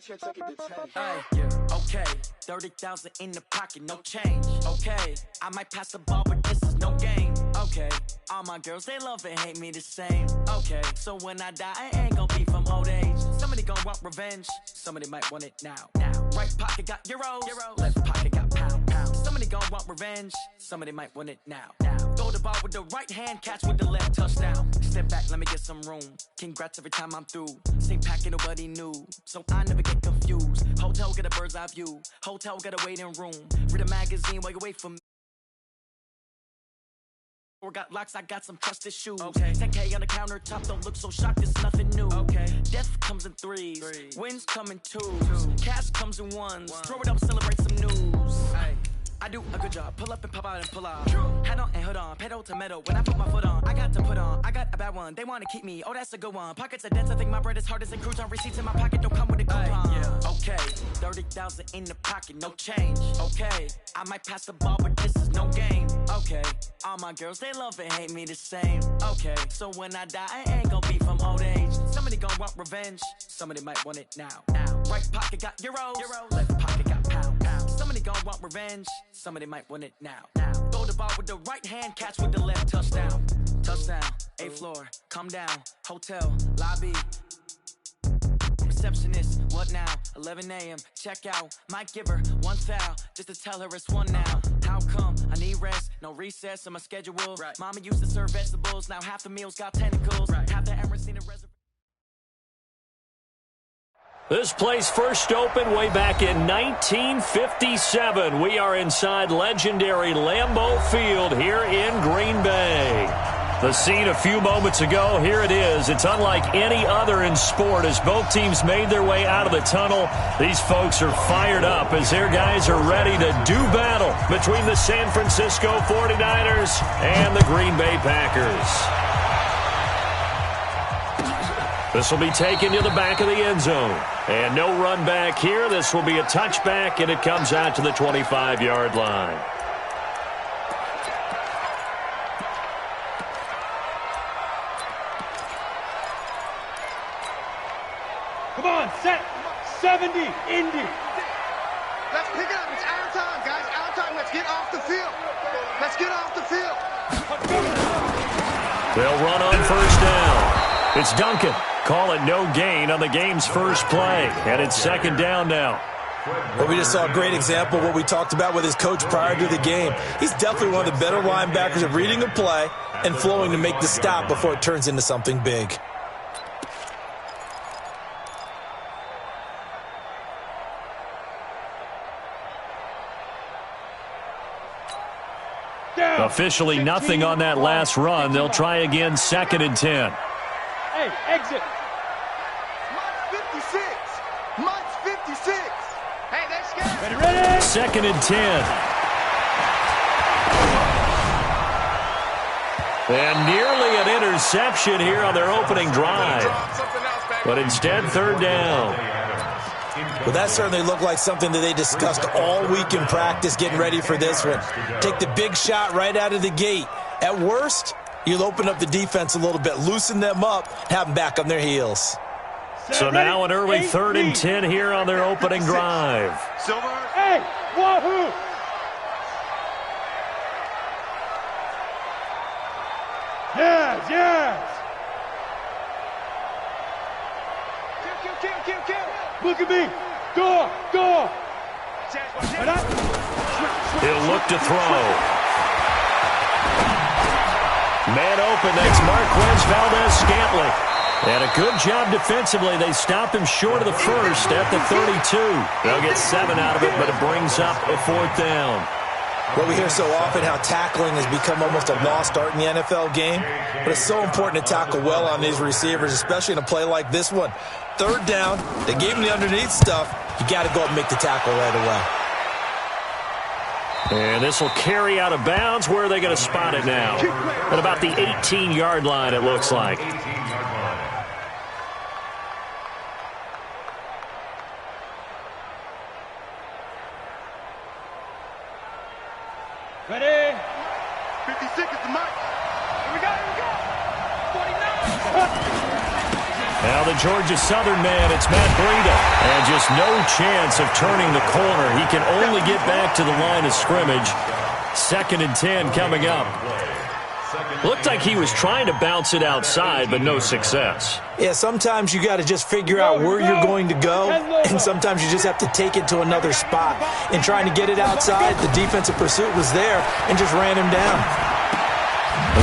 Okay, 30,000 in the pocket, no change. Okay, I might pass the ball, but this is no game. Okay, all my girls, they love and hate me the same. Okay, so when I die, I ain't gonna be from old age. Somebody gonna want revenge, somebody might want it now. Right pocket got euros, left pocket got pound. Somebody gonna want revenge, somebody might want it now. Throw the ball with the right hand, catch with the left, touchdown. Step back, let me get some room. Congrats every time I'm through. Same packet, nobody knew, so I never get confused. Hotel get a bird's eye view, hotel get a waiting room. Read a magazine while you wait for me. Or got locks, I got some trusted shoes. Okay. 10K on the countertop, don't look so shocked, it's nothing new. Okay. Death comes in threes, wins come in twos. Cash comes in ones, throw it up, celebrate some news. Ay. I do a good job, pull up and pop out and pull out. Head on and hood on, pedal to metal. When I put my foot on, I got to put on. I got a bad one, they wanna keep me, oh that's a good one. Pockets are dense, I think my bread is hard as a crouton. Receipts in my pocket, don't come with a coupon. Okay, 30,000 in the pocket, no change. Okay, I might pass the ball, but this is no game. Okay, all my girls, they love and hate me the same. Okay, so when I die, I ain't gonna be from old age. Somebody gonna want revenge, somebody might want it now. Right pocket got euros, left pocket got pound. Somebody gonna want revenge, somebody might want it now. Throw the ball with the right hand, catch with the left, touchdown. Touchdown, 8th floor, come down, hotel, lobby. Receptionist, what now? 11 a.m., check out. Might give her one foul, just to tell her it's one now. How come? I need rest, no recess in my schedule. Right. Mama used to serve vegetables, now half the meals got tentacles. Right. Have the Emirates seen a reservation? This place first opened way back in 1957. We are inside legendary Lambeau Field here in Green Bay. The scene a few moments ago, here it is. It's unlike any other in sport as both teams made their way out of the tunnel. These folks are fired up as their guys are ready to do battle between the San Francisco 49ers and the Green Bay Packers. This will be taken to the back of the end zone. And no run back here. This will be a touchback, and it comes out to the 25-yard line. Come on, set 70, Indy. Let's pick it up. It's our time, guys. Our time. Let's get off the field. Let's get off the field. They'll run on first down. It's Duncan. Call it no gain on the game's first play. And it's second down now. Well, we just saw a great example of what we talked about with his coach prior to the game. He's definitely one of the better linebackers at reading a play and flowing to make the stop before it turns into something big. Officially nothing on that last run. They'll try again, 2nd and 10. Hey, exit. Mike's 56. Mike's 56. Hey, they're scared. Ready? 2nd and 10. And nearly an interception here on their opening drive. But instead, 3rd down. Well, that certainly looked like something that they discussed all week in practice getting ready for this one. Take the big shot right out of the gate. At worst, you'll open up the defense a little bit, loosen them up, have them back on their heels. So now an early 3rd and 10 here on their opening drive. Silver. Hey, wahoo! Yes, yes! Kill. Look at me! Go! He'll look to throw. Man open, that's Marquez Valdez-Scantling. And a good job defensively. They stop him short of the first at the 32. They'll get 7 out of it, but it brings up a 4th down. Well, we hear so often how tackling has become almost a lost art in the NFL game, but it's so important to tackle well on these receivers, especially in a play like this one. 3rd down, they gave him the underneath stuff. You got to go and make the tackle right away. And this will carry out of bounds. Where are they going to spot it now? At about the 18-yard line, it looks like. Ready? 56 is the mark. Here we go. 49. Now the Georgia Southern man, it's Matt Breida. And just just no chance of turning the corner. He can only get back to the line of scrimmage. 2nd and 10 coming up. Looked like he was trying to bounce it outside, but no success. Yeah, sometimes you got to just figure out where you're going to go, and sometimes you just have to take it to another spot. In trying to get it outside, the defensive pursuit was there and just ran him down.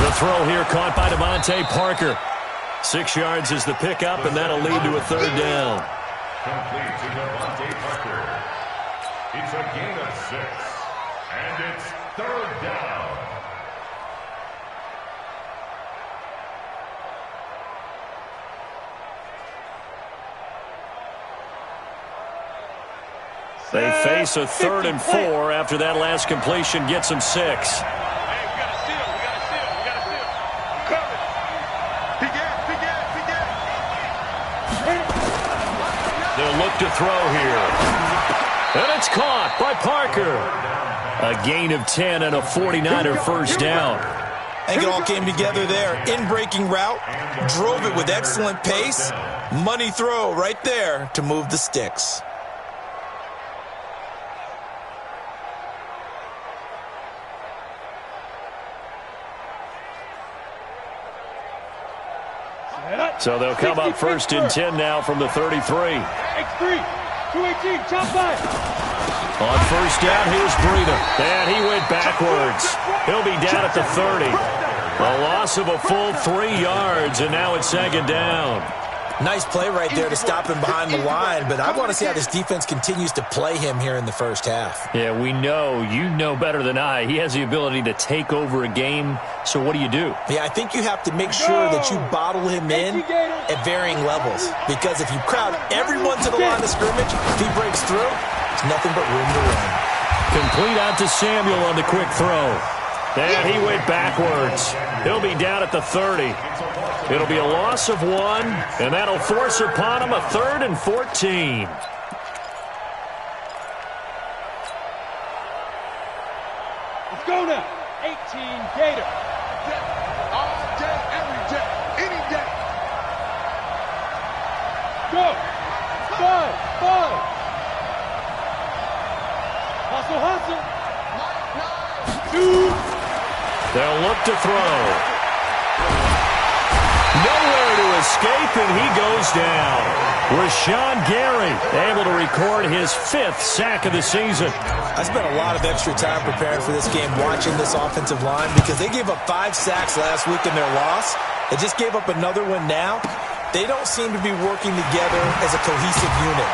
The throw here caught by Devontae Parker. 6 yards is the pickup, and that'll lead to a 3rd down. Complete to Devontae Parker. It's a gain of 6, and it's 3rd down. They face a 3rd and 4 after that last completion gets them 6. Hey, we got to steal. We got to steal. We got to steal. Cover. Big gas. They'll look to throw here. And it's caught by Parker. A gain of 10 and a 49er first down. I think it all came together there. In-breaking route, drove it with excellent pace. Money throw right there to move the sticks. So they'll come up 1st and 10 now from the 33. X3, 218, chop back. On 1st down, here's Breida. And he went backwards. He'll be down at the 30. A loss of a full 3 yards, and now it's 2nd down. Nice play right there to stop him behind the line, but I want to see how this defense continues to play him here in the first half. Yeah, we know. You know better than I. He has the ability to take over a game, so what do you do? Yeah, I think you have to make sure that you bottle him in at varying levels, because if you crowd everyone to the line of scrimmage, if he breaks through, there's nothing but room to run. Complete out to Samuel on the quick throw. And he went backwards. He'll be down at the 30. It'll be a loss of 1, and that'll force upon him a 3rd and 14. Let's go now. 18 Gator. All day, every day, any day. Go. 5. Hustle. 2. They'll look to throw. Nowhere to escape, and he goes down. Rashawn Gary able to record his 5th sack of the season. I spent a lot of extra time preparing for this game watching this offensive line because they gave up 5 sacks last week in their loss. They just gave up another one now. They don't seem to be working together as a cohesive unit.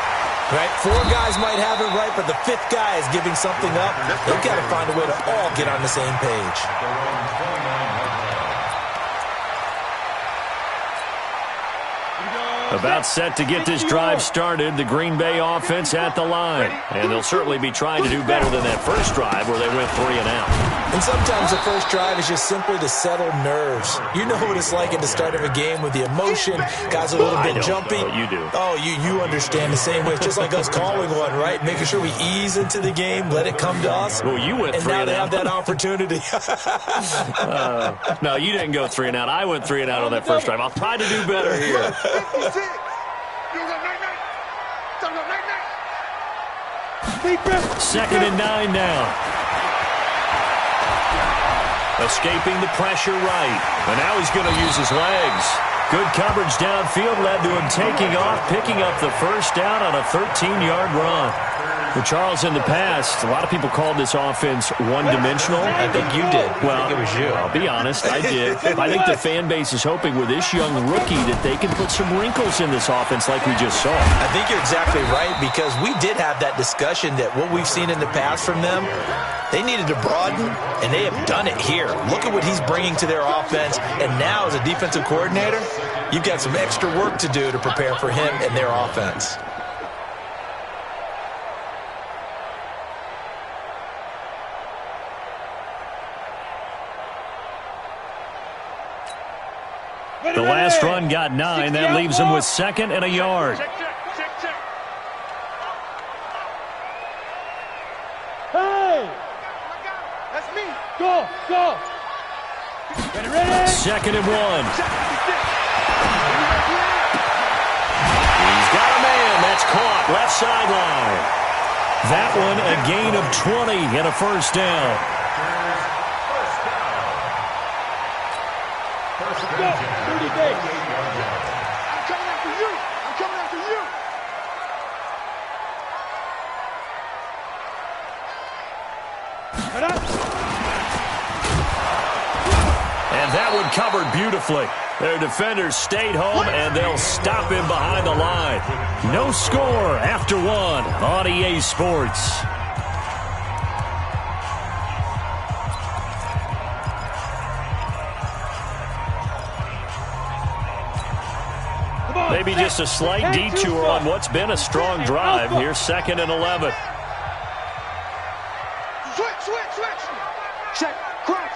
Right? 4 guys might have it right, but the 5th guy is giving something up. They've got to find a way to all get on the same page. About set to get this drive started, the Green Bay offense at the line. And they'll certainly be trying to do better than that first drive where they went 3 and out. And sometimes the first drive is just simply to settle nerves. You know what it's like at the start of a game with the emotion. Guys are a little bit jumpy. You do. Oh, you understand the same way. It's just like us calling one, right? Making sure we ease into the game, let it come to us. Well, you went 3 and out. And now they have that opportunity. No, you didn't go 3 and out. I went 3 and out on that first drive. I'll try to do better here. 56. Second and 9 now. Escaping the pressure right. And now he's going to use his legs. Good coverage downfield led to him taking off, picking up the first down on a 13-yard run. For Charles, in the past, a lot of people called this offense one-dimensional. I think you did. Well, I think it was you. I'll be honest, I did. I think the fan base is hoping with this young rookie that they can put some wrinkles in this offense like we just saw. I think you're exactly right, because we did have that discussion that what we've seen in the past from them, they needed to broaden, and they have done it here. Look at what he's bringing to their offense, and now as a defensive coordinator, you've got some extra work to do to prepare for him and their offense. The last run got 9. That leaves him with 2nd and a yard. Check. Hey! That's me. Go! Ready? 2nd and 1. He's got a man. that's caught. Left sideline. That one a gain of 20 and a first down. Go. 30 days. I'm coming after you. I'm coming after you. And that one covered beautifully. Their defenders stayed home, and they'll stop him behind the line. No score after one on EA Sports. Maybe just a slight detour on what's been a strong drive. Here's 2nd and 11. Switch. Check. Crunch.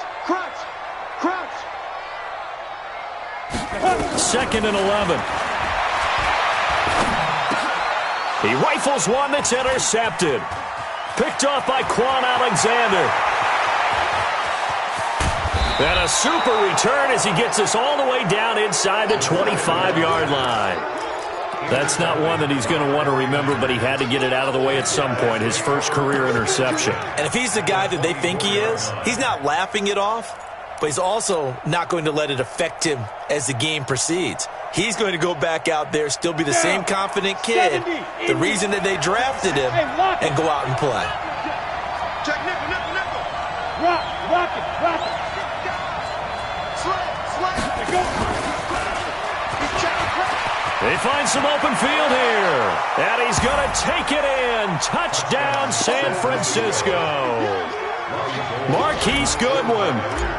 2nd and 11. He rifles one that's intercepted. Picked off by Quan Alexander. And a super return as he gets us all the way down inside the 25-yard line. That's not one that he's going to want to remember, but he had to get it out of the way at some point, his first career interception. And if he's the guy that they think he is, he's not laughing it off, but he's also not going to let it affect him as the game proceeds. He's going to go back out there, still be the same confident kid, the reason that they drafted him, and go out and play. Check nickel. Rock it. They find some open field here. And he's going to take it in. Touchdown, San Francisco. Marquise Goodwin,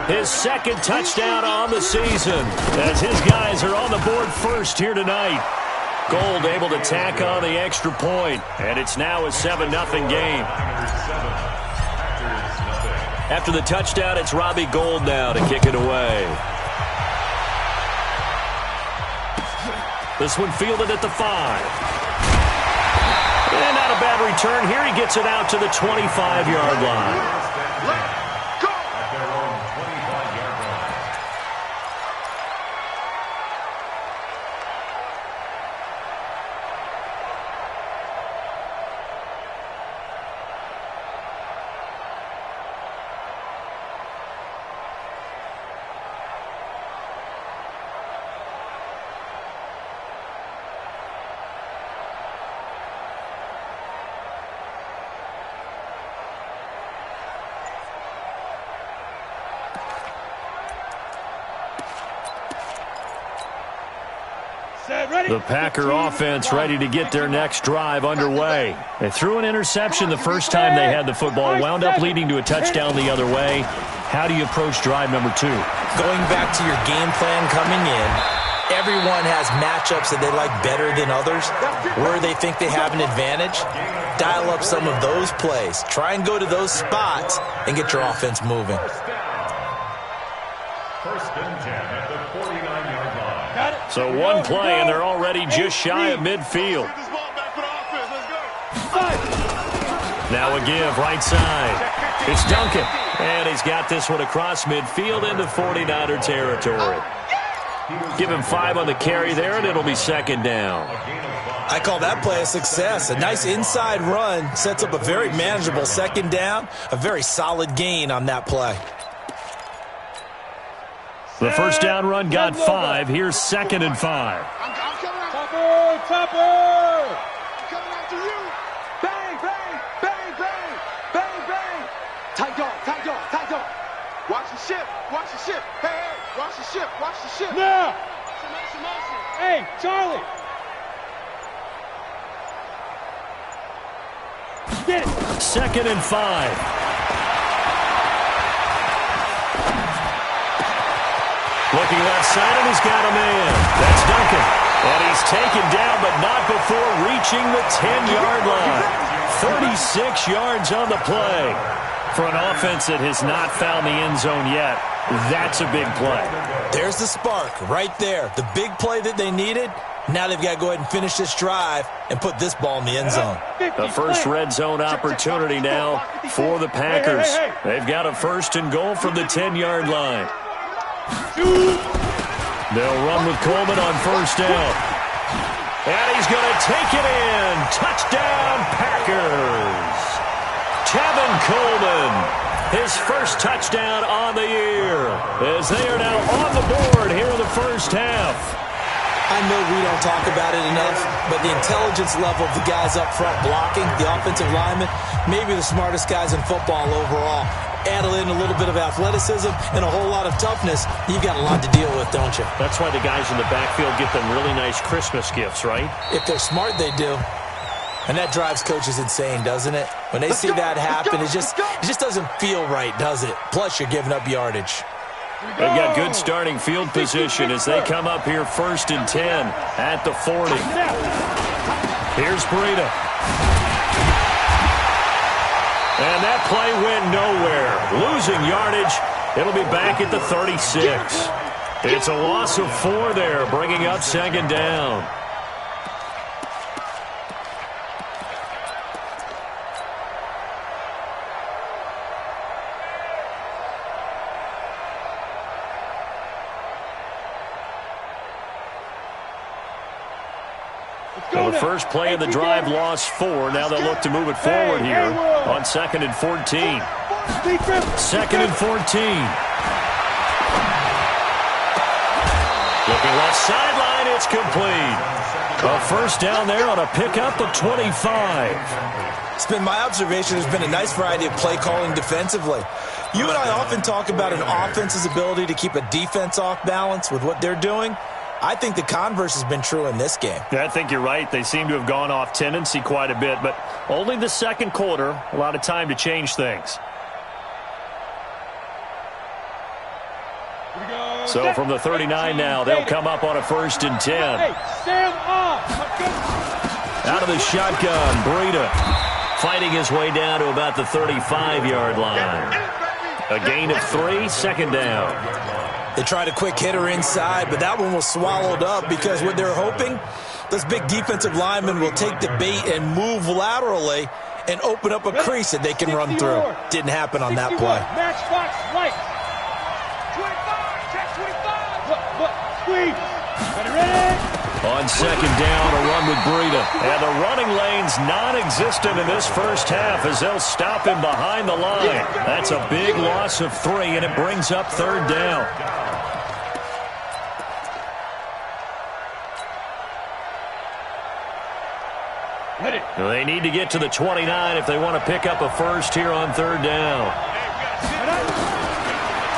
his 2nd touchdown on the season, as his guys are on the board first here tonight. Gold able to tack on the extra point, and it's now a 7-0 game. After the touchdown, it's Robbie Gould now to kick it away. This one fielded at the 5. And not a bad return. Here he gets it out to the 25-yard line. The Packer offense ready to get their next drive underway. They threw an interception the first time they had the football, wound up leading to a touchdown the other way. How do you approach drive number 2? Going back to your game plan coming in, everyone has matchups that they like better than others, where they think they have an advantage. Dial up some of those plays. Try and go to those spots and get your offense moving. First and 10 at the 49-yard line. So one play, and they're already just shy of midfield. Now a give, right side. It's Duncan, and he's got this one across midfield into 49er territory. Give him 5 on the carry there, and it'll be 2nd down. I call that play a success. A nice inside run sets up a very manageable 2nd down, a very solid gain on that play. The first down run got 5. Here's 2nd and 5. I'm coming after Topper! I'm coming after you. Bang. Tight dog. Watch the ship. Hey, watch the ship. Now! Motion. Hey, Charlie! Get it! 2nd and 5. Looking left side, and he's got a man. That's Duncan. And he's taken down, but not before reaching the 10-yard line. 36 yards on the play. For an offense that has not found the end zone yet, that's a big play. There's the spark right there. The big play that they needed. Now they've got to go ahead and finish this drive and put this ball in the end zone. The first red zone opportunity now for the Packers. They've got a 1st and goal from the 10-yard line. They'll run with Coleman on 1st down. And he's going to take it in. Touchdown, Packers. Tevin Coleman, his first touchdown on the year, as they are now on the board here in the first half. I know we don't talk about it enough, but the intelligence level of the guys up front blocking, the offensive linemen, maybe the smartest guys in football overall. Add in a little bit of athleticism and a whole lot of toughness, you've got a lot to deal with, don't you? That's why the guys in the backfield get them really nice Christmas gifts, right? If they're smart, they do. And that drives coaches insane, doesn't it? When they see that happen, it just doesn't feel right, does it? Plus, you're giving up yardage. They've got good starting field position as they come up here 1st and 10 at the 40. Here's Breida. And that play went nowhere. Losing yardage. It'll be back at the 36. It's a loss of 4 there, bringing up 2nd down. Well, the first play of the drive lost 4. Now they'll look to move it forward here on 2nd and 14. 2nd and 14. Looking left sideline, it's complete. A first down there on a pickup of 25. It's been my observation there's been a nice variety of play calling defensively. You and I often talk about an offense's ability to keep a defense off balance with what they're doing. I think the converse has been true in this game. Yeah, I think you're right. They seem to have gone off tendency quite a bit, but only the second quarter, a lot of time to change things. So from the 39 now, they'll come up on a 1st and 10. Out of the shotgun, Breida fighting his way down to about the 35-yard line. A gain of 3, 2nd down. They tried a quick hitter inside, but that one was swallowed up because what they're hoping, those big defensive linemen will take the bait and move laterally and open up a crease that they can run through. Didn't happen on that play. Matchbox right. 25. On 2nd down, a run with Breida. And the running lane's non-existent in this first half as they'll stop him behind the line. That's a big loss of 3, and it brings up 3rd down. They need to get to the 29 if they want to pick up a first here on 3rd down.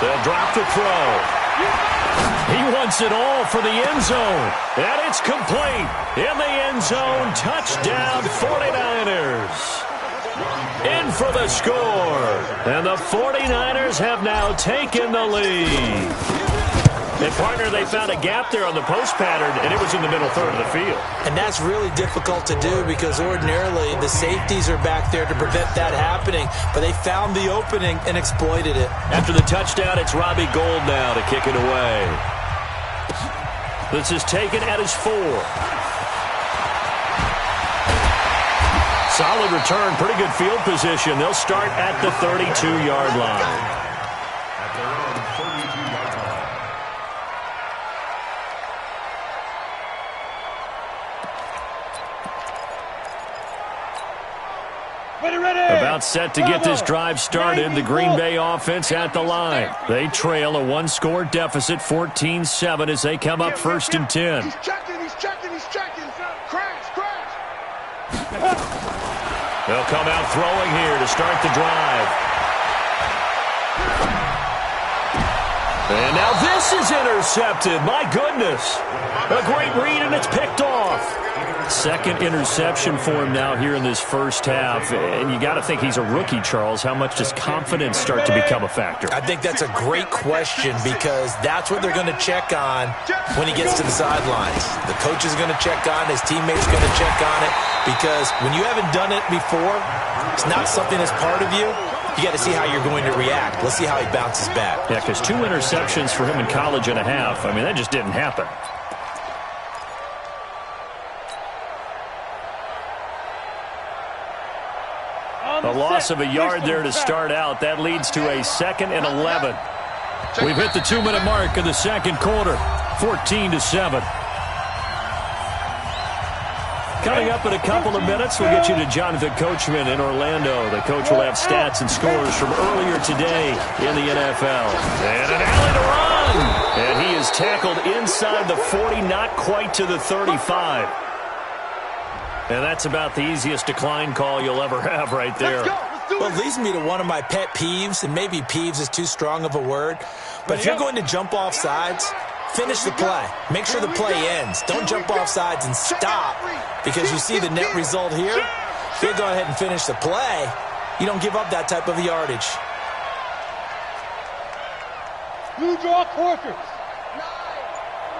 They'll drop the throw. He wants it all for the end zone. And it's complete. In the end zone, touchdown 49ers. In for the score. And the 49ers have now taken the lead. And, partner, they found a gap there on the post pattern, and it was in the middle third of the field. And that's really difficult to do because ordinarily the safeties are back there to prevent that happening. But they found the opening and exploited it. After the touchdown, it's Robbie Gould now to kick it away. This is taken at his 4. Solid return, pretty good field position. They'll start at the 32-yard line. At their own 32-yard line. About set to get this drive started. The Green Bay offense at the line. They trail a 1-score deficit, 14-7, as they come up 1st and 10. He's checking. Crash. They'll come out throwing here to start the drive. And now this is intercepted. My goodness. A great read, and it's picked off. Second interception for him now here in this first half. And you got to think he's a rookie, Charles. How much does confidence start to become a factor? I think that's a great question because that's what they're going to check on when he gets to the sidelines. The coach is going to check on, his teammates are going to check on it because when you haven't done it before, it's not something that's part of you. You got to see how you're going to react. Let's see how he bounces back. Yeah, because 2 interceptions for him in college and a half. I mean, that just didn't happen. A loss of a yard there to start out. That leads to a 2nd and 11. We've hit the 2-minute mark of the second quarter. 14-7. Coming up in a couple of minutes, we'll get you to Jonathan Coachman in Orlando. The coach will have stats and scores from earlier today in the NFL. And an alley to run. And he is tackled inside the 40, not quite to the 35. And that's about the easiest decline call you'll ever have right there. Well, it leads me to one of my pet peeves, and maybe peeves is too strong of a word, but if you're going to jump off sides, finish the play. Make sure the play ends. Don't jump off sides and stop because you see the net result here. If you go ahead and finish the play, you don't give up that type of yardage. You draw quarters.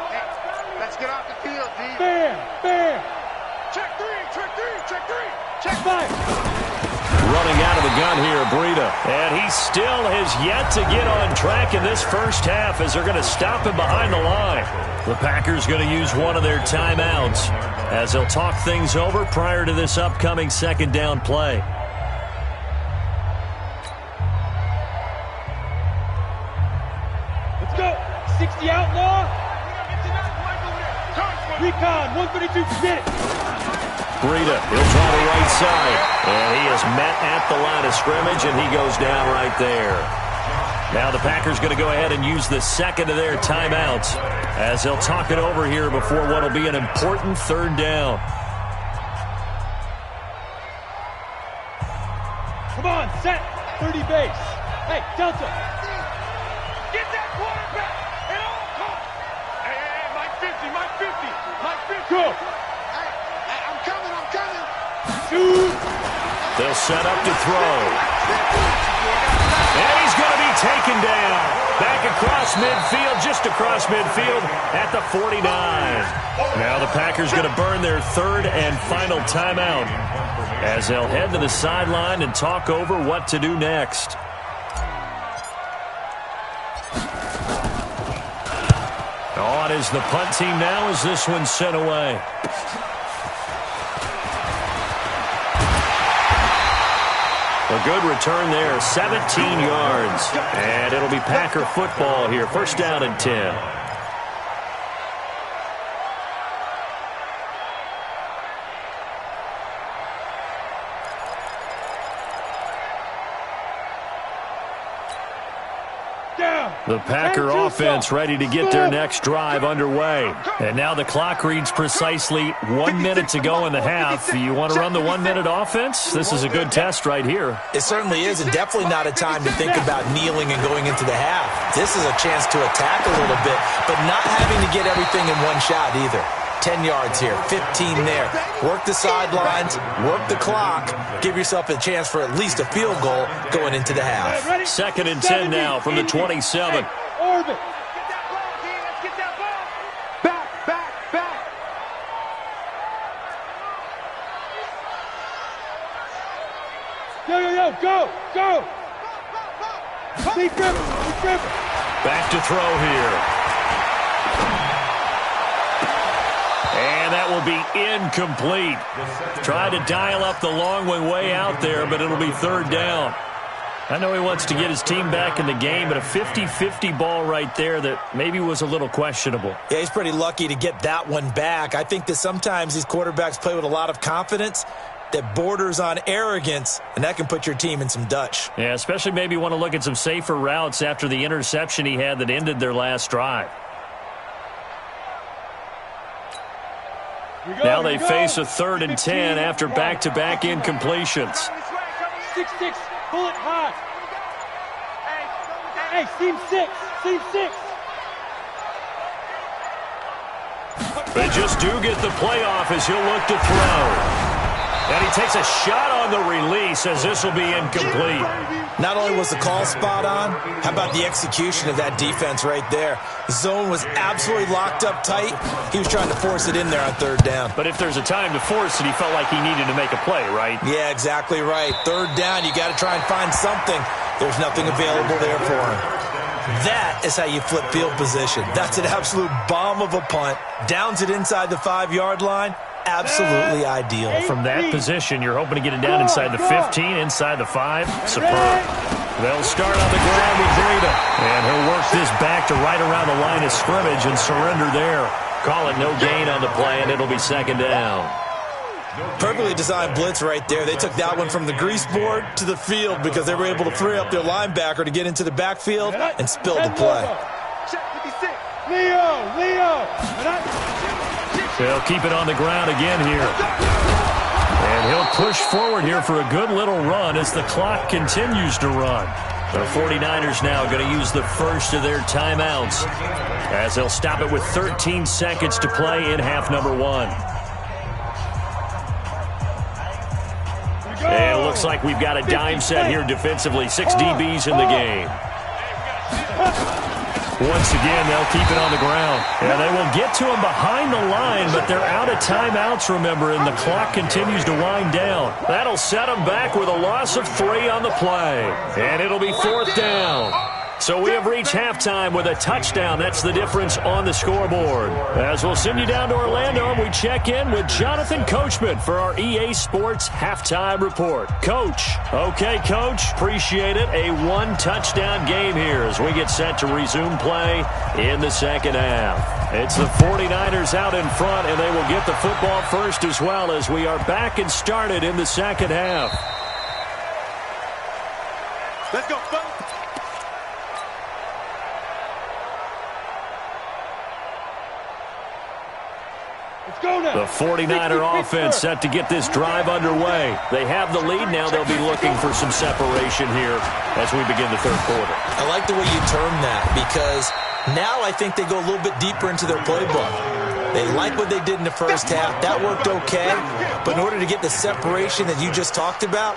Hey, let's get off the field, D. Bam. Check three. Check 5. Running out of the gun here, Breida. And he still has yet to get on track in this first half as they're going to stop him behind the line. The Packers going to use one of their timeouts as they'll talk things over prior to this upcoming second down play. Let's go. 60 outlaw. Recon, 132, get it. Breida, he'll try the right side. And he is met at the line of scrimmage, and he goes down right there. Now the Packers going to go ahead and use the second of their timeouts as they'll talk it over here before what will be an important third down. Come on, set. 30 base. Hey, Delta. Get that quarterback at all costs. Hey, Mike 50. Go. Hey, I'm coming. Shoot. They'll set up to throw. And he's going to be taken down. Back across midfield, just across midfield at the 49. Now the Packers going to burn their third and final timeout as they'll head to the sideline and talk over what to do next. On is the punt team now as this one's sent away. A good return there, 17 yards. And it'll be Packer football here. First down and 10. The Packer offense ready to get their next drive underway. And now the clock reads precisely 1 minute to go in the half. You want to run the 1 minute offense? This is a good test right here. It certainly is, and definitely not a time to think about kneeling and going into the half. This is a chance to attack a little bit, but not having to get everything in one shot either. 10 yards here, 15 there. Work the sidelines, work the clock, give yourself a chance for at least a field goal going into the half. Second and 10 now from the 27. Orbit. Let's get that ball. Back. Yo, go. Deep grip. Back to throw here. And that will be incomplete. Tried to dial up the long one way out there, but it'll be third down. I know he wants to get his team back in the game, but a 50-50 ball right there that maybe was a little questionable. Yeah, he's pretty lucky to get that one back. I think that sometimes these quarterbacks play with a lot of confidence that borders on arrogance, and that can put your team in some Dutch. Yeah, especially maybe want to look at some safer routes after the interception he had that ended their last drive. Now they face a third and 10 after back-to-back incompletions. 6-6, pull it high. Hey, seam six. They just do get the playoff as he'll look to throw. And he takes a shot on the release as this will be incomplete. Not only was the call spot on, how about the execution of that defense right there? The zone was absolutely locked up tight. He was trying to force it in there on third down. But if there's a time to force it, he felt like he needed to make a play, right? Yeah, exactly right. Third down, you got to try and find something. There's nothing available there for him. That is how you flip field position. That's an absolute bomb of a punt. Downs it inside the 5-yard line. Absolutely ideal. From that position, you're hoping to get it down inside the 15, inside the 5. Superb. They'll start on the ground with Breida. And he'll work this back to right around the line of scrimmage and surrender there. Call it no gain on the play, and it'll be second down. Perfectly designed blitz right there. They took that one from the grease board to the field because they were able to free up their linebacker to get into the backfield and spill the play. Leo. They'll keep it on the ground again here. And he'll push forward here for a good little run as the clock continues to run. The 49ers now going to use the first of their timeouts as they'll stop it with 13 seconds to play in half number 1. And it looks like we've got a dime set here defensively. 6 DBs in the game. Once again, they'll keep it on the ground. And they will get to him behind the line, but they're out of timeouts, remember, and the clock continues to wind down. That'll set them back with a loss of 3 on the play. And it'll be 4th down. So we have reached halftime with a touchdown. That's the difference on the scoreboard. As we'll send you down to Orlando, and we check in with Jonathan Coachman for our EA Sports Halftime Report. Coach. Okay, Coach. Appreciate it. A 1-touchdown game here as we get set to resume play in the second half. It's the 49ers out in front, and they will get the football first as well as we are back and started in the second half. Let's go, folks. The 49er offense set to get this drive underway. They have the lead. Now they'll be looking for some separation here as we begin the third quarter. I like the way you term that because now I think they go a little bit deeper into their playbook. They like what they did in the first half. That worked okay. But in order to get the separation that you just talked about,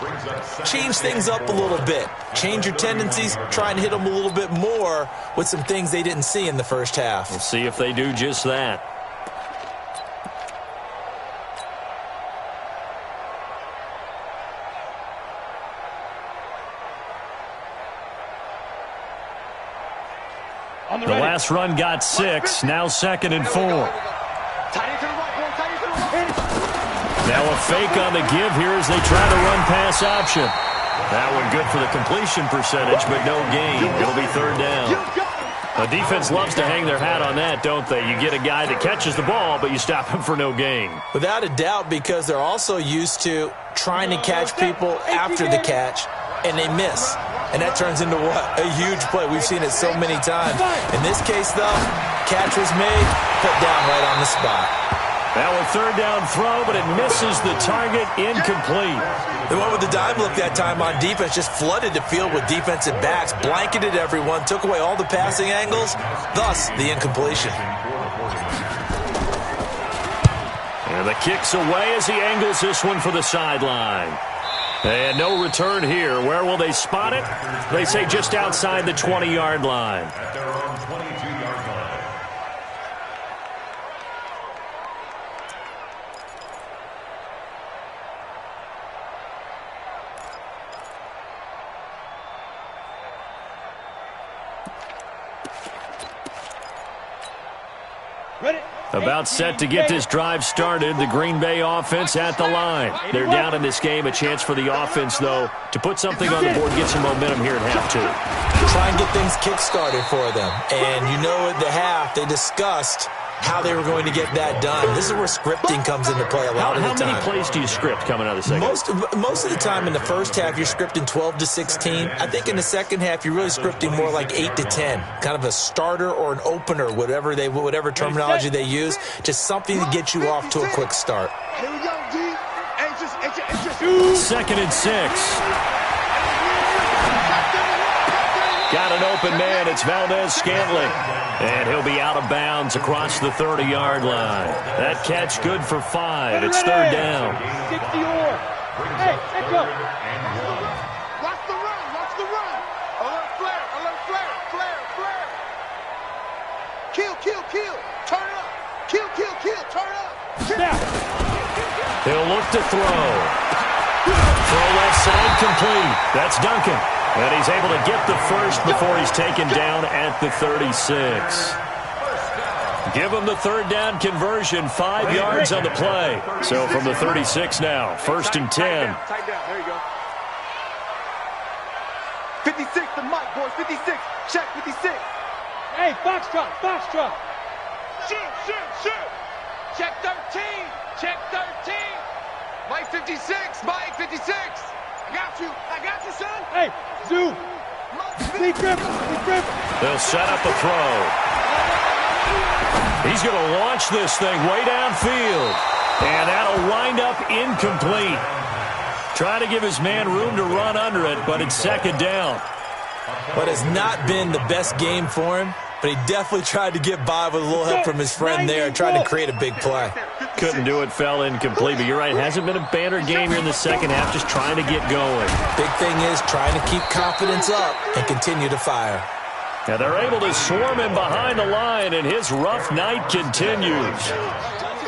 change things up a little bit. Change your tendencies. Try and hit them a little bit more with some things they didn't see in the first half. We'll see if they do just that. The last run got 6. Now 2nd and 4. Now a fake on the give here as they try to run pass option. That one good for the completion percentage, but no gain. It'll be 3rd down. The defense loves to hang their hat on that, don't they? You get a guy that catches the ball, but you stop him for no gain. Without a doubt, because they're also used to trying to catch people after the catch, and they miss. And that turns into what? A huge play. We've seen it so many times. In this case, though, catch was made, put down right on the spot. Now a 3rd down throw, but it misses the target, incomplete. The one with the dime look that time on defense just flooded the field with defensive backs, blanketed everyone, took away all the passing angles, thus the incompletion. And the kick's away as he angles this one for the sideline. And no return here. Where will they spot it? They say just outside the 20-yard line. At their own 22-yard line. Ready? About set to get this drive started, the Green Bay offense at the line. They're down in this game. A chance for the offense, though, to put something on the board, get some momentum here at half 2. Try and get things kick-started for them. And you know at the half, they discussed how they were going to get that done. This is where scripting comes into play a lot of the time. How many plays do you script coming out of the second? Most of the time in the first half, you're scripting 12 to 16. I think in the second half, you're really scripting more like 8 to 10. Kind of a starter or an opener, whatever terminology they use. Just something to get you off to a quick start. Here we go, D. 2nd and 6. Got an open man. It's Valdez-Scantling. And he'll be out of bounds across the 30-yard line. That catch good for 5. It's 3rd down. 60 or. Hey, let's go. Watch the run. Alert flare. Kill. Turn up. Kill. Turn up. Snap. He'll look to throw. Throw left side complete. That's Duncan. And he's able to get the first before he's taken down at the 36. Give him the 3rd down conversion, 5 yards on the play. So from the 36 now, 1st and 10. Tight down. There you go. 56, the mic, boys. 56. Check 56. Hey, Foxtrot. Shoot. Check 13. Mike 56, Mike 56. I got you, son. Hey, Zoo. Deep grip, deep grip. They'll set up a throw. He's going to launch this thing way downfield. And that'll wind up incomplete. Trying to give his man room to run under it, but it's second down. But it's not been the best game for him, but he definitely tried to get by with a little help from his friend there and tried to create a big play. Couldn't do it, fell incomplete, but you're right, it hasn't been a banner game here in the second half, just trying to get going. Big thing is trying to keep confidence up and continue to fire. Now they're able to swarm him behind the line, and his rough night continues.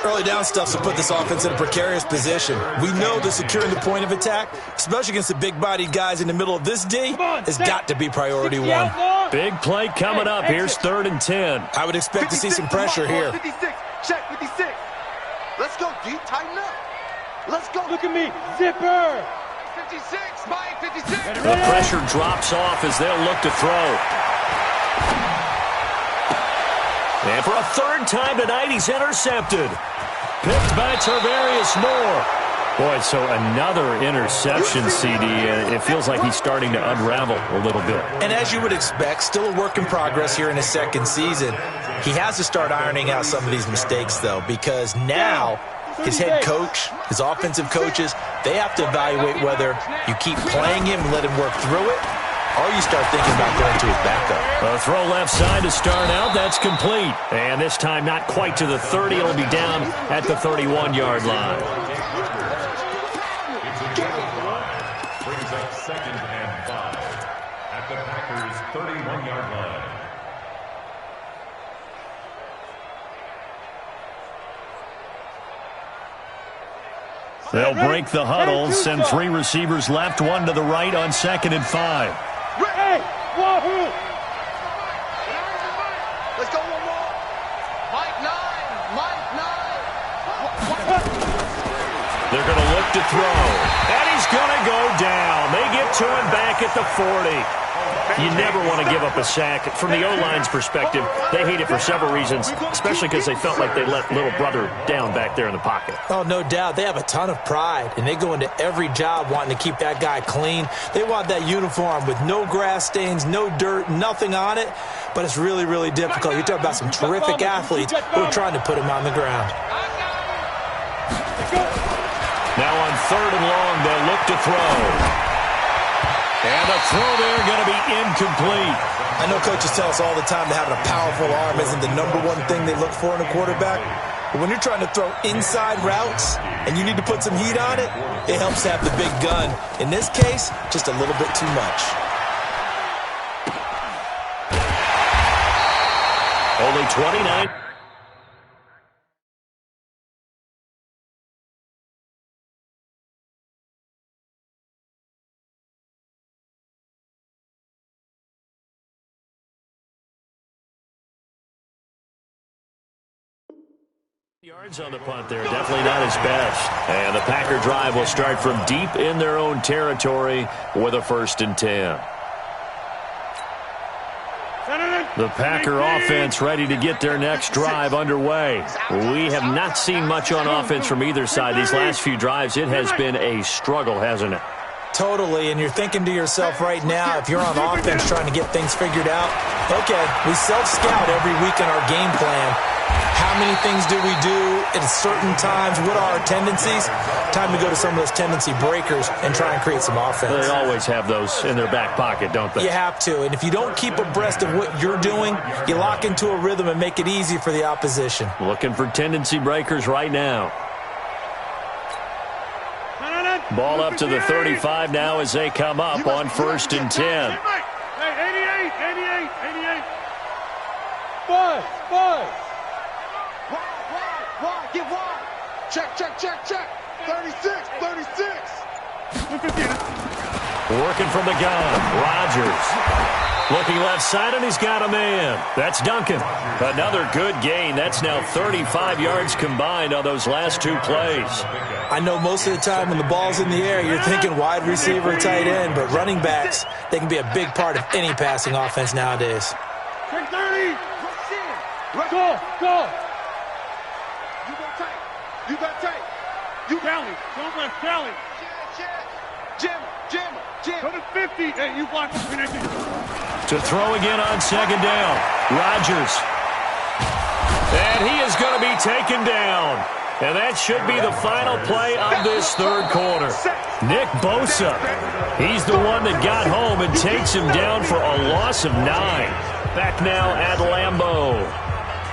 Early down stuff will put this offense in a precarious position. We know that securing the point of attack, especially against the big-bodied guys in the middle of this D, has got to be priority one. Big play coming up. Here's 3rd and 10. I would expect to see some pressure here. 56, check 56. Let's go, D, tighten up. Let's go. Look at me, zipper. 56, Mike 56. The pressure drops off as they'll look to throw. And for a 3rd time tonight, he's intercepted. Picked by Tarvarius Moore. Boy, so another interception, CD. It feels like he's starting to unravel a little bit. And as you would expect, still a work in progress here in his second season. He has to start ironing out some of these mistakes, though, because now his head coach, his offensive coaches, they have to evaluate whether you keep playing him and let him work through it, or you start thinking about going to his backup. A throw left side to start out. That's complete. And this time not quite to the 30. It'll be down at the 31-yard line. Brings up 2nd and 5 at the Packers' 31-yard line. They'll break the huddle, send 3 receivers left, 1 to the right on 2nd and 5. Hey, wahoo! Let's go one more. Mike 9, Mike 9. They're going to look to throw. And he's going to go down. They get to him back at the 40. You never want to give up a sack. From the O-line's perspective, they hate it for several reasons, especially because they felt like they let little brother down back there in the pocket. Oh, no doubt. They have a ton of pride, and they go into every job wanting to keep that guy clean. They want that uniform with no grass stains, no dirt, nothing on it, but it's really, really difficult. You're talking about some terrific athletes who are trying to put him on the ground. Now on 3rd and long, they'll look to throw. And a throw there going to be incomplete. I know coaches tell us all the time that having a powerful arm isn't the #1 thing they look for in a quarterback. But when you're trying to throw inside routes and you need to put some heat on it, it helps to have the big gun. In this case, just a little bit too much. Only 29. Yards on the punt there, definitely not his best. And the Packer drive will start from deep in their own territory with a 1st and 10. The Packer offense ready to get their next drive underway. We have not seen much on offense from either side. These last few drives, it has been a struggle, hasn't it? Totally, and you're thinking to yourself right now, if you're on offense trying to get things figured out, okay, we self-scout every week in our game plan. How many things do we do at certain times? What are our tendencies? Time to go to some of those tendency breakers and try and create some offense. They always have those in their back pocket, don't they? You have to, and if you don't keep abreast of what you're doing, you lock into a rhythm and make it easy for the opposition. Looking for tendency breakers right now. Ball up to the 35 now as they come up on 1st and 10. Hey, 88. Buzz. Wide, get wide. Check. 36. Working from the gun. Rodgers. Looking left side, and he's got a man. That's Duncan. Another good gain. That's now 35 yards combined on those last 2 plays. I know most of the time when the ball's in the air, you're thinking wide receiver, tight end, but running backs, they can be a big part of any passing offense nowadays. Check 30. Go. You got tight. You Kelly, don't let Kelly. Jim. Go to 50. Hey, you block the connection. To throw again on second down. Rodgers. And he is going to be taken down. And that should be the final play of this third quarter. Nick Bosa. He's the one that got home and takes him down for a loss of 9. Back now at Lambeau.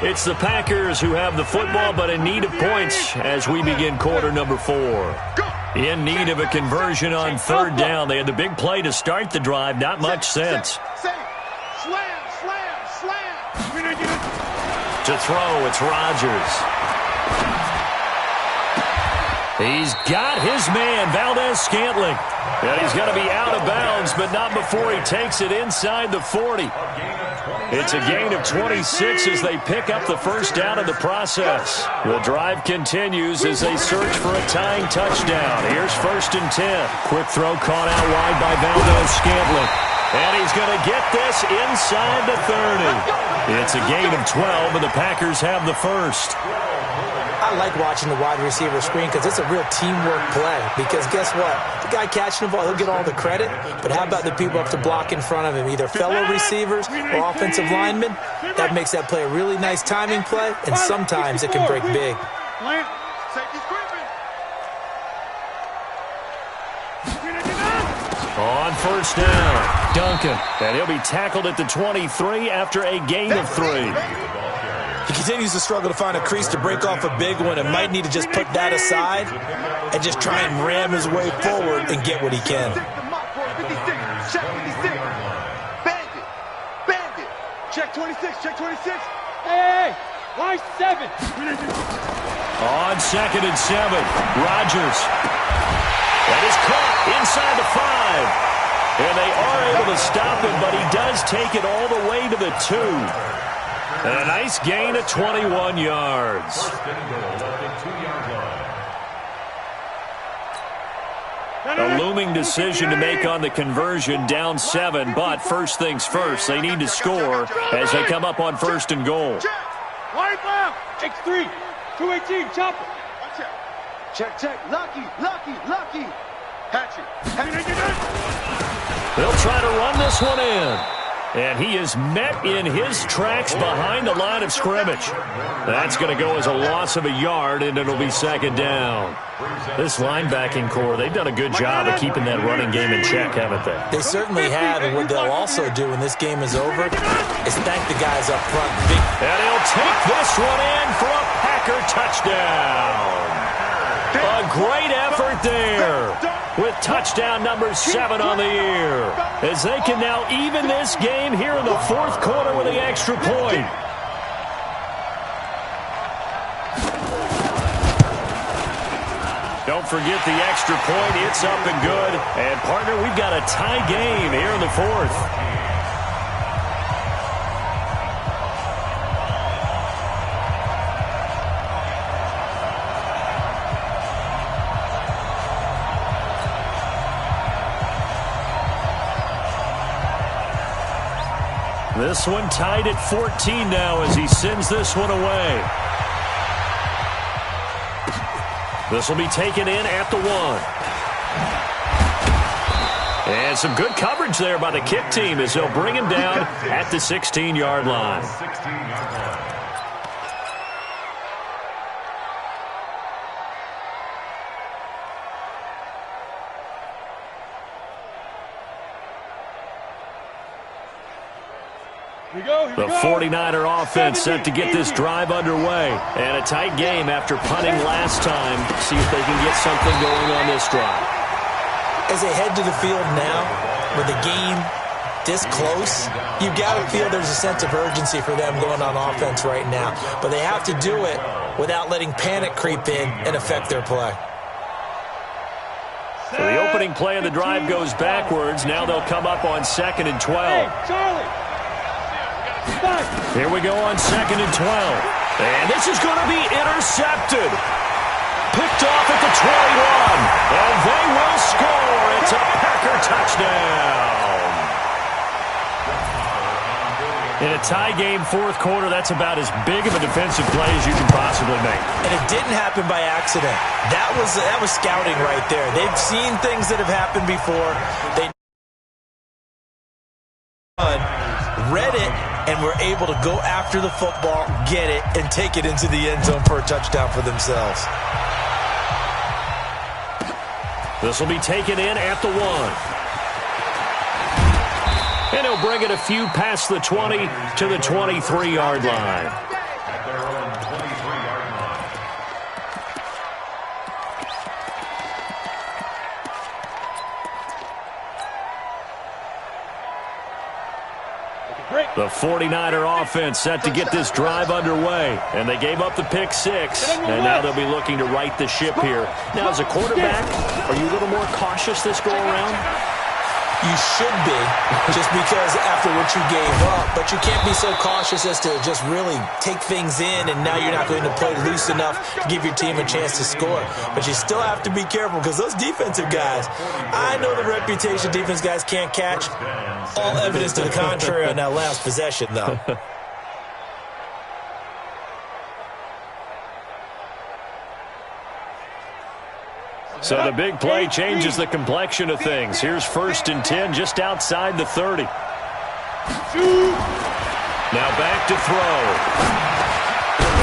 It's the Packers who have the football but in need of points as we begin quarter number 4. In need of a conversion on third down. They had the big play to start the drive. Not much sense. Slam. To throw, it's Rodgers. He's got his man, Valdez-Scantling. And he's going to be out of bounds, but not before he takes it inside the 40. It's a gain of 26 as they pick up the first down in the process. The drive continues as they search for a tying touchdown. Here's 1st and 10. Quick throw caught out wide by Valdez-Scantling. And he's going to get this inside the 30. It's a gain of 12, and the Packers have the first. I like watching the wide receiver screen because it's a real teamwork play. Because guess what? The guy catching the ball, he'll get all the credit. But how about the people up to block in front of him, either fellow receivers or offensive linemen? That makes that play a really nice timing play, and sometimes it can break big. On first down, Duncan. And he'll be tackled at the 23 after a gain of 3. He continues to struggle to find a crease to break off a big one and might need to just put that aside and just try and ram his way forward and get what he can. Bandit. Check 26. Hey, line 7. On 2nd and 7, Rodgers. That is caught inside the 5. And they are able to stop him, but he does take it all the way to the 2. And a nice gain of 21 yards. A looming decision to make on the conversion, down 7. But first things first, they need to score as they come up on 1st and goal. Line left. X3. 218. Chopper. Check. Lucky. Hatchet. They'll try to run this one in. And he is met in his tracks behind the line of scrimmage. That's going to go as a loss of a yard, and it'll be 2nd down. This linebacking core, they've done a good job of keeping that running game in check, haven't they? They certainly have, and what they'll also do when this game is over is thank the guys up front. And he'll take this one in for a Packer touchdown. A great effort there with touchdown number 7 on the year as they can now even this game here in the 4th quarter with the extra point. Don't forget the extra point. It's up and good. And, partner, we've got a tie game here in the 4th. This one tied at 14 now as he sends this one away. This will be taken in at the 1. And some good coverage there by the kick team as they'll bring him down at the 16-yard line. The 49er offense set to get this drive underway. And a tight game after punting last time. See if they can get something going on this drive. As they head to the field now, with the game this close, you've got to feel there's a sense of urgency for them going on offense right now. But they have to do it without letting panic creep in and affect their play. So the opening play of the drive goes backwards. Now they'll come up on 2nd and 12. Hey, Charlie. Here we go on 2nd and 12. And this is going to be intercepted. Picked off at the 21. And they will score. It's a Packer touchdown. In a tie game fourth quarter, that's about as big of a defensive play as you can possibly make. And it didn't happen by accident. That was scouting right there. They've seen things that have happened before. They read it and were able to go after the football, get it, and take it into the end zone for a touchdown for themselves. This will be taken in at the 1. And he'll bring it a few past the 20 to the 23-yard line. At their own 23-yard line. The 49er offense set to get this drive underway. And they gave up the pick 6. And now they'll be looking to right the ship here. Now, as a quarterback, are you a little more cautious this go-around? You should be, just because after what you gave up. But you can't be so cautious as to just really take things in, and now you're not going to play loose enough to give your team a chance to score. But you still have to be careful, because those defensive guys, I know the reputation defense guys can't catch. All evidence to the contrary on that last possession, though. So the big play changes the complexion of things. Here's 1st and 10 just outside the 30. Now back to throw.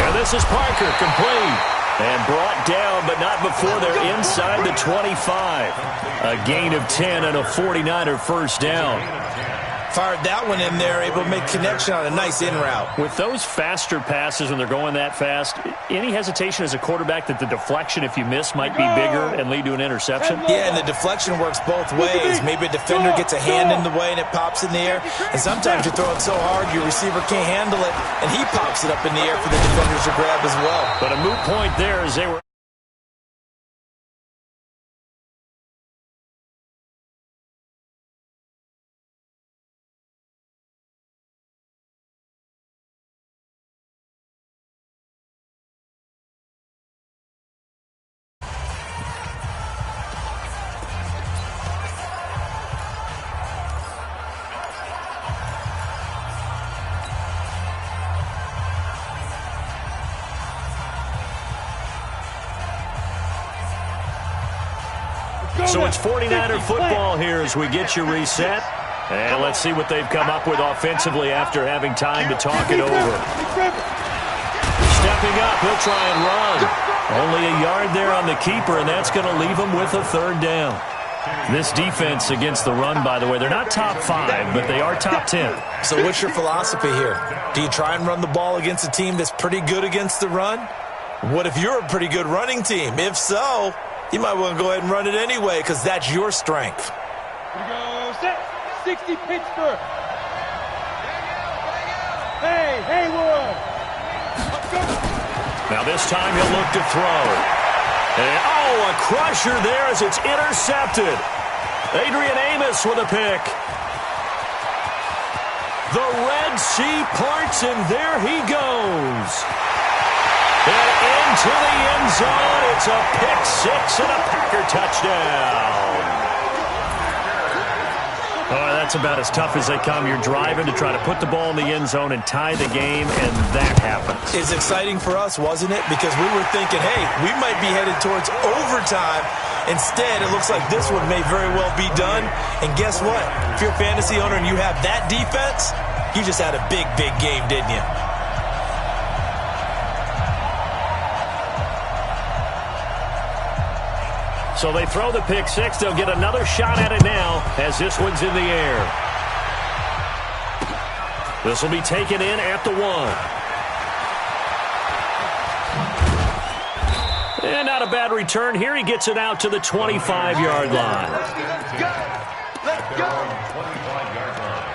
And this is Parker, complete. And brought down, but not before they're inside the 25. A gain of 10 and a 49er first down. Fired that one in there, able to make connection on a nice in route. With those faster passes when they're going that fast, any hesitation as a quarterback that the deflection, if you miss, might be bigger and lead to an interception? Yeah, and the deflection works both ways. Maybe a defender gets a hand in the way and it pops in the air. And sometimes you throw it so hard your receiver can't handle it, and he pops it up in the air for the defenders to grab as well. But a moot point there as they were. So it's 49er football here as we get you reset. And let's see what they've come up with offensively after having time to talk it over. Stepping up, he'll try and run. Only a yard there on the keeper, and that's going to leave him with a 3rd down. This defense against the run, by the way, they're not top 5, but they are top 10. So what's your philosophy here? Do you try and run the ball against a team that's pretty good against the run? What if you're a pretty good running team? If so, you might want to go ahead and run it anyway, because that's your strength. Here we go, set, 60 Pittsburgh. Hey, Haywood. Now this time he'll look to throw. And, a crusher there as it's intercepted. Adrian Amos with a pick. The Red Sea parts, and there he goes. And into the end zone, it's a pick 6 and a Packer touchdown. Oh, that's about as tough as they come. You're driving to try to put the ball in the end zone and tie the game, and that happens. It's exciting for us, wasn't it? Because we were thinking, hey, we might be headed towards overtime. Instead, it looks like this one may very well be done. And guess what? If you're a fantasy owner and you have that defense, you just had a big, big game, didn't you? So they throw the pick 6. They'll get another shot at it now as this one's in the air. This will be taken in at the 1. And not a bad return here. He gets it out to the 25-yard line. Let's go! 25-yard line.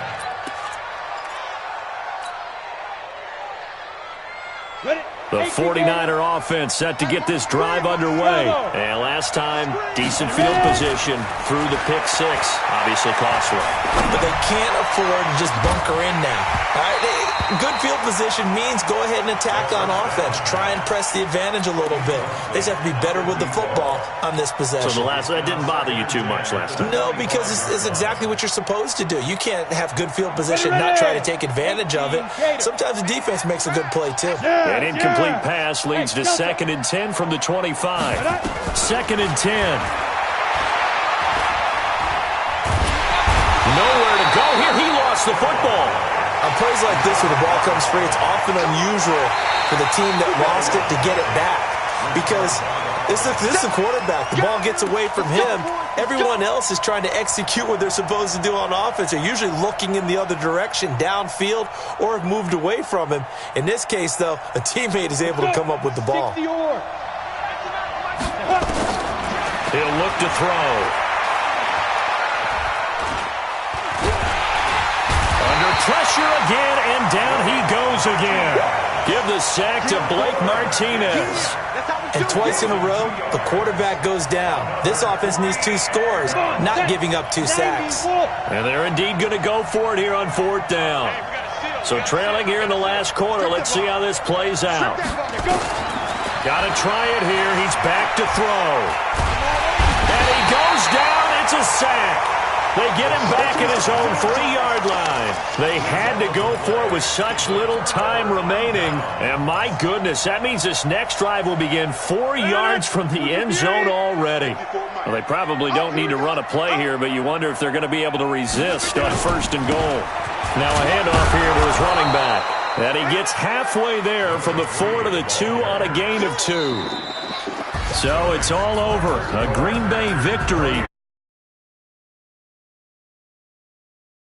The 49er offense set to get this drive underway. And last time, decent field position through the pick 6. Obviously costly. But they can't afford to just bunker in now. All right? Good field position means go ahead and attack on offense. Try and press the advantage a little bit. They just have to be better with the football on this possession. So that didn't bother you too much last time? No, because it's exactly what you're supposed to do. You can't have good field position and not try to take advantage of it. Sometimes the defense makes a good play, too. An incomplete pass leads to 2nd and 10 from the 25. 2nd and 10. Nowhere to go here. He lost the football. On plays like this where the ball comes free, it's often unusual for the team that lost it to get it back. Because this is a quarterback. The ball gets away from him. Everyone else is trying to execute what they're supposed to do on offense. They're usually looking in the other direction, downfield, or have moved away from him. In this case, though, a teammate is able to come up with the ball. He'll look to throw. Under pressure again, and down he goes again. Give the sack to Blake Martinez. And twice in a row, the quarterback goes down. This offense needs 2 scores, not giving up 2 sacks. And they're indeed going to go for it here on 4th down. So trailing here in the last quarter, let's see how this plays out. Got to try it here. He's back to throw. And he goes down. It's a sack. They get him back at his own 3-yard line. They had to go for it with such little time remaining. And my goodness, that means this next drive will begin 4 yards from the end zone already. Well, they probably don't need to run a play here, but you wonder if they're going to be able to resist on 1st and goal. Now a handoff here to his running back. And he gets halfway there from the 4 to the 2 on a gain of 2. So it's all over. A Green Bay victory.